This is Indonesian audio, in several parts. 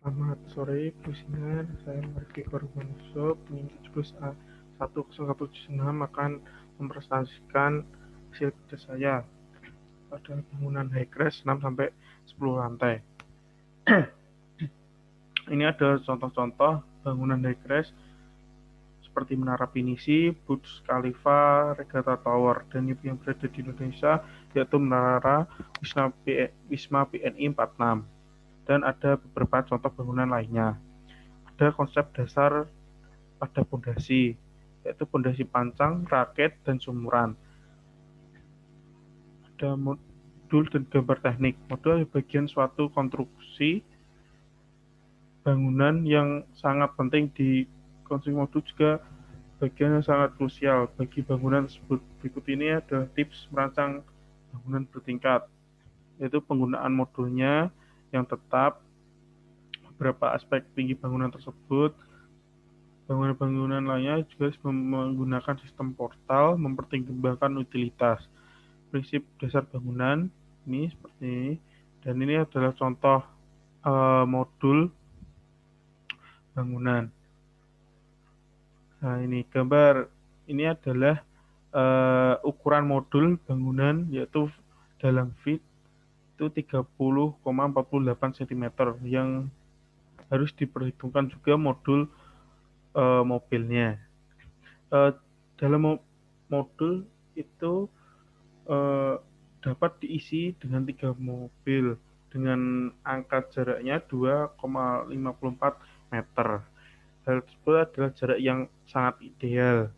Selamat sore, Bu Sinar. Saya Marki Korbanso, penyidik plus A10176 akan mempresentasikan hasil kerja saya pada bangunan high crash 6 sampai 10 lantai. Ini ada contoh-contoh bangunan high crash seperti Menara Pinisi, Burj Khalifa, Regatta Tower, dan yang berada di Indonesia yaitu Menara Wisma PNI 46. Dan ada beberapa contoh bangunan lainnya. Ada konsep dasar pada pondasi, yaitu pondasi pancang, raket, dan sumuran. Ada modul dan gambar teknik. Modul bagian suatu konstruksi bangunan yang sangat penting di konstruksi modul juga bagian yang sangat krusial bagi bangunan tersebut. Berikut ini ada tips merancang bangunan bertingkat, yaitu penggunaan modulnya yang tetap, beberapa aspek tinggi bangunan tersebut. Bangunan-bangunan lainnya juga menggunakan sistem portal, mempertimbangkan utilitas. Prinsip dasar bangunan ini seperti ini, dan ini adalah contoh modul bangunan. Nah, ini gambar ini adalah ukuran modul bangunan, yaitu dalam feet itu 30,48 cm yang harus diperhitungkan juga modul mobilnya. Dalam modul itu dapat diisi dengan 3 mobil dengan angka jaraknya 2,54 meter. Hal tersebut adalah jarak yang sangat ideal.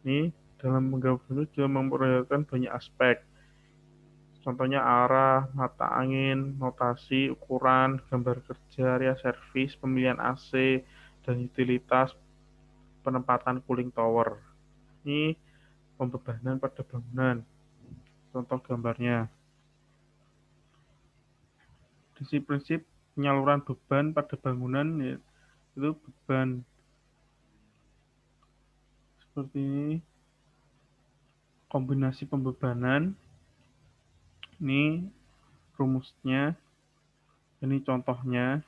Ini dalam menggambar itu juga memperhatikan banyak aspek. Contohnya arah, mata angin, notasi, ukuran, gambar kerja, area servis, pemilihan AC, dan utilitas penempatan cooling tower. Ini pembebanan pada bangunan. Contoh gambarnya. Prinsip-prinsip penyaluran beban pada bangunan itu beban seperti ini. Kombinasi pembebanan. Ini rumusnya. Ini contohnya.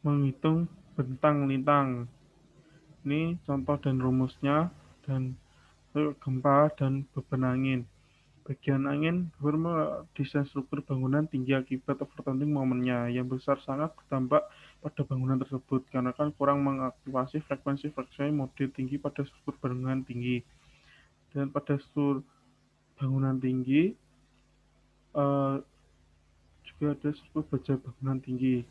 Menghitung bentang lintang. Ini contoh dan rumusnya, dan gempa dan beban angin. Bagian angin berformula desain struktur bangunan tinggi akibat overturning momennya yang besar sangat berdampak pada bangunan tersebut karena kan kurang mengaktifasi frekuensi mode tinggi pada struktur bangunan tinggi. Dan pada struktur bangunan tinggi juga ada struktur baja bangunan tinggi.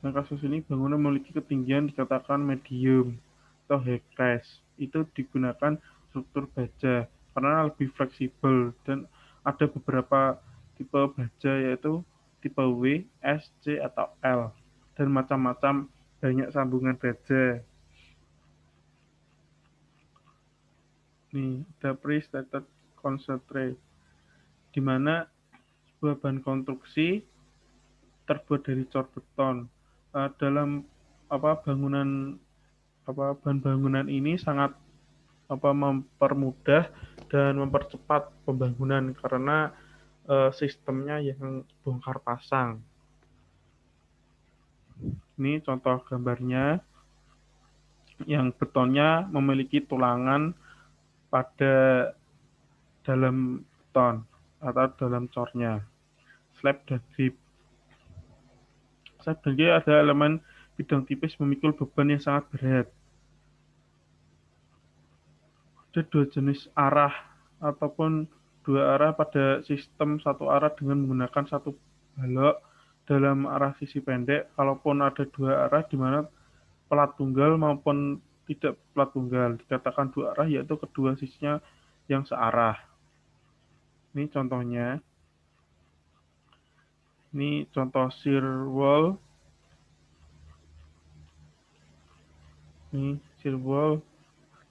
Nah, kasus ini bangunan memiliki ketinggian dikatakan medium atau high crash. Itu digunakan struktur baja karena lebih fleksibel, dan ada beberapa tipe baja yaitu tipe W, S, C, atau L, dan macam-macam banyak sambungan baja. Nih, ada pre-stated concentrate, di mana sebuah bahan konstruksi terbuat dari cor beton. Dalam bangunan bahan bangunan ini sangat mempermudah dan mempercepat pembangunan karena sistemnya yang bongkar pasang. Ini contoh gambarnya, yang betonnya memiliki tulangan pada dalam beton atau dalam cornya. Slab dan grip. Slab dan grip ada elemen bidang tipis memikul beban yang sangat berat. Ada dua jenis arah ataupun dua arah pada sistem satu arah dengan menggunakan satu balok dalam arah sisi pendek. Kalaupun ada dua arah di mana plat tunggal maupun tidak plat tunggal dikatakan dua arah, yaitu kedua sisinya yang searah. Ini contohnya. Ini contoh shear wall. Ini shear wall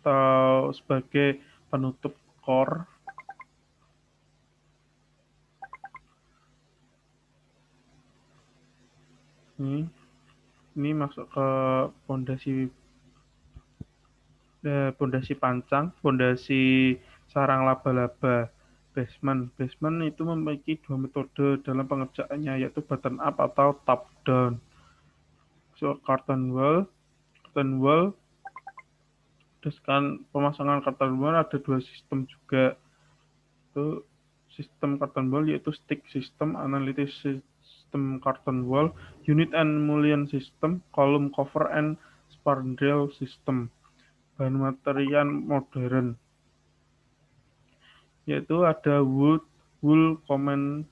atau sebagai penutup core. Ini masuk ke pondasi pancang, pondasi sarang laba-laba. Basement itu memiliki dua metode dalam pengerjaannya, yaitu bottom up atau top down. So, curtain wall, berdasarkan pemasangan curtain wall ada dua sistem juga. Itu sistem curtain wall yaitu stick system, analytic system curtain wall, unit and mullion system, column cover and spandrel system. Bahan material modern yaitu ada wool comment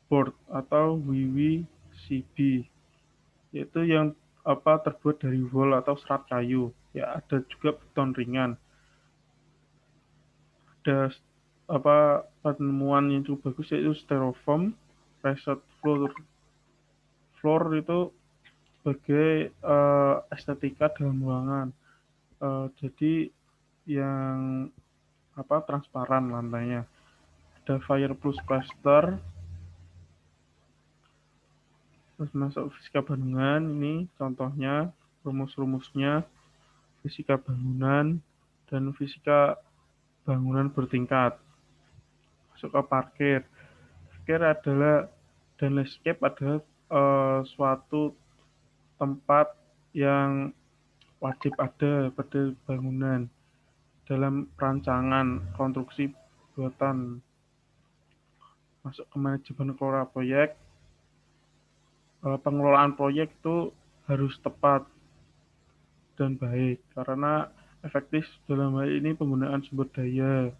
board atau WWCB, yaitu yang terbuat dari wool atau serat kayu. Ya, ada juga beton ringan. Ada penemuan yang cukup bagus yaitu styrofoam preset floor itu sebagai estetika dalam ruangan. Jadi yang transparan lantainya. Ada fireproof plaster. Terus masuk fisika bangunan, ini contohnya rumus-rumusnya fisika bangunan dan fisika bangunan bertingkat. Masuk ke parkir. Parkir adalah dan landscape adalah suatu tempat yang wajib ada pada bangunan dalam perancangan konstruksi buatan. Masuk ke manajemen kelola proyek. Pengelolaan proyek itu harus tepat dan baik karena efektif dalam hal ini penggunaan sumber daya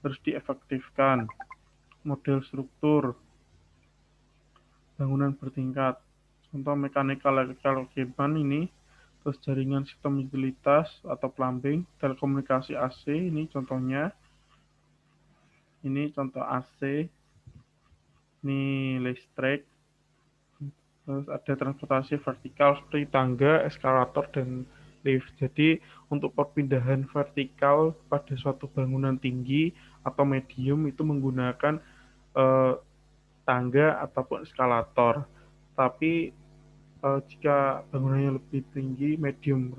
harus diefektifkan. Model struktur bangunan bertingkat, contoh mechanical electrical equipment ini, terus jaringan sistem utilitas atau plumbing, telekomunikasi AC, ini contohnya, ini contoh AC, ini listrik. Terus ada transportasi vertikal seperti tangga, eskalator, dan lift. Jadi untuk perpindahan vertikal pada suatu bangunan tinggi atau medium itu menggunakan eh, tangga ataupun eskalator. Tapi jika bangunannya lebih tinggi, medium,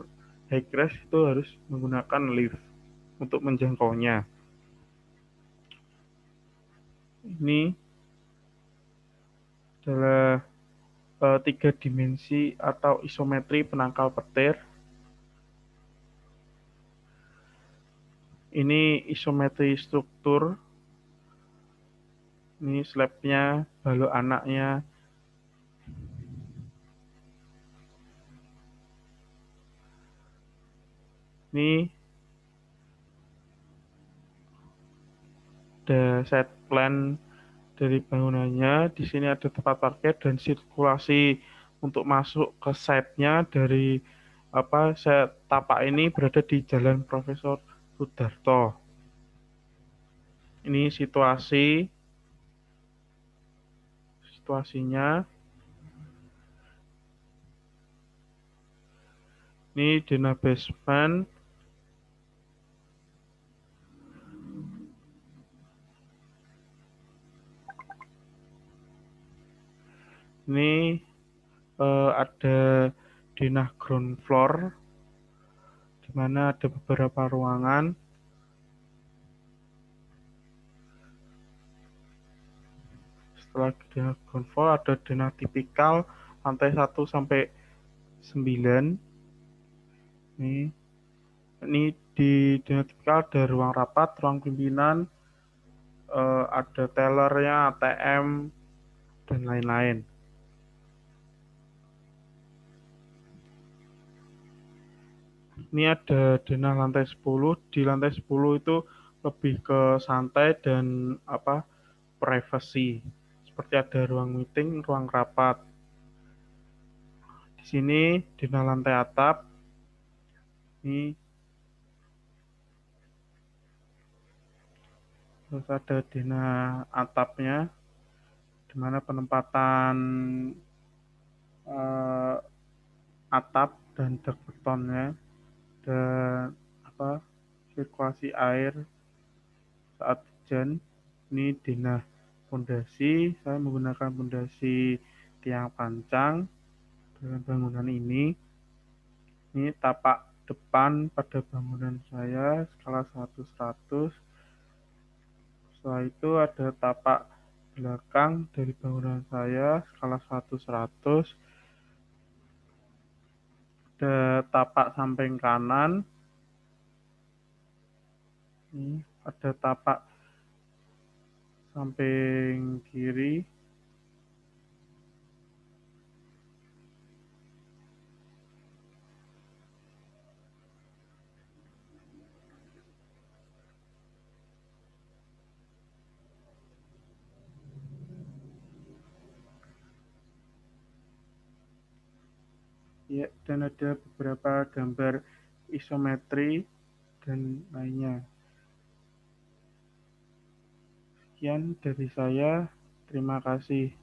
high rise itu harus menggunakan lift untuk menjangkaunya. Ini adalah tiga dimensi atau isometri penangkal petir. Ini isometri struktur. Ini slabnya, balok anaknya. Ini ada set plan dari bangunannya. Di sini ada tempat parkir dan sirkulasi untuk masuk ke site-nya dari set tapak ini berada di Jalan Profesor Sudarto. Ini situasinya. Ini Dena Basement. Ini ada Dena Ground Floor, di mana ada beberapa ruangan. Setelah Dena Ground Floor ada Dena Tipikal lantai 1 sampai 9. Ini di Dena Tipikal ada ruang rapat, ruang pimpinan, ada tellernya, ATM, dan lain-lain. Ini ada denah lantai 10. Di lantai 10 itu lebih ke santai dan privacy. Seperti ada ruang meeting, ruang rapat. Di sini denah lantai atap. Ini terus ada denah atapnya, di mana penempatan atap dan dak betonnya dan sirkulasi air saat hujan. Ini denah fondasi, saya menggunakan fondasi tiang pancang dalam bangunan ini. Ini tapak depan pada bangunan saya skala 1/100. Setelah itu ada tapak belakang dari bangunan saya skala 1-100, ada tapak samping kanan, ini ada tapak samping kiri, ya, dan ada beberapa gambar isometri dan lainnya. Sekian dari saya, terima kasih.